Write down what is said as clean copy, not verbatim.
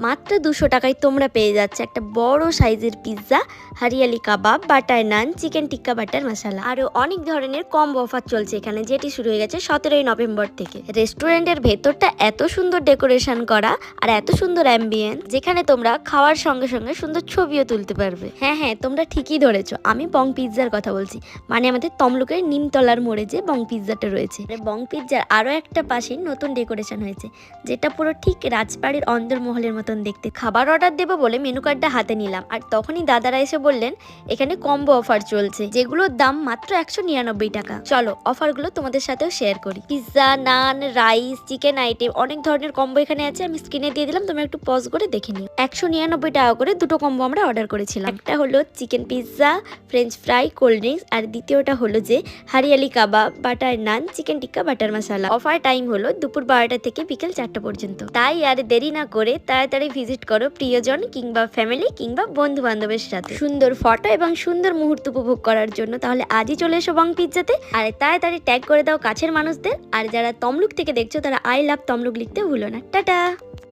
মাত্র 200 টাকায় তোমরা পেয়ে যাচ্ছে একটা বড় সাইজের pizza, hariyali kebab, butter naan, chicken tikka butter মশলা, আরো অনেক ধরনের কম্বো অফার চলছে এখানে, যেটি শুরু হয়ে গেছে 17ই নভেম্বর থেকে। রেস্টুরেন্টের ভেতরটা এত সুন্দর ডেকোরেশন করা আর এত সুন্দর অ্যাম্বিয়েন্স, যেখানে তোমরা খাওয়ার সঙ্গে সঙ্গে সুন্দর ছবিও তুলতে পারবে। হ্যাঁ হ্যাঁ, তোমরা ঠিকই ধরেছো, আমি বং পিৎজার কথা বলছি। মানে আমাদের তমলুকের নিমতলার মোড়ে যে বং পিৎজাটা রয়েছে। বং পিৎজার আরো একটা পাশে নতুন ডেকোরেশন হয়েছে, যেটা পুরো ঠিক রাজবাড়ির অন্দরমহলের মতন দেখতে। খাবার অর্ডার দেবো বলে মেনু কার্ডটা হাতে নিলাম, আর তখনই দাদারা এসে বললেন এখানে কম্বো অফার চলছে, যেগুলোর দাম মাত্র 199 টাকা। চলো অফারগুলো তোমাদের সাথেও শেয়ার করি। পিৎজা, নান, রাইস, চিকেন আইটেম, অনেক ধরনের কম্বো এখানে আছে। আমি স্ক্রিনে দিয়ে দিলাম, তোমরা একটু পজ করে দেখে নিও। 199 টাকা করে দুটো কম্বো আমরা অর্ডার করেছিলাম। একটা হলো chicken pizza, French fry, cold drinks, আর দ্বিতীয়টা হলো যে hariyali kebab, butter naan, chicken tikka butter masala. Offer time হলো দুপুর 12টা থেকে বিকেল 4টা পর্যন্ত। তাই আর দেরি না করে তাড়াতাড়ি ভিজিট করো প্রিয়জন কিংবা ফ্যামিলি কিংবা বন্ধু বান্ধবের সাথে সুন্দর ফটো এবং সুন্দর মুহূর্ত উপভোগ করার জন্য। তাহলে আজই চলে এসো বং পিৎজাতে, আর তাড়াতাড়ি ট্যাগ করে দাও কাছের মানুষদের। আর যারা তমলুক থেকে দেখছো তারা আই লাভ তমলুক লিখতে ভুলো না। টাটা।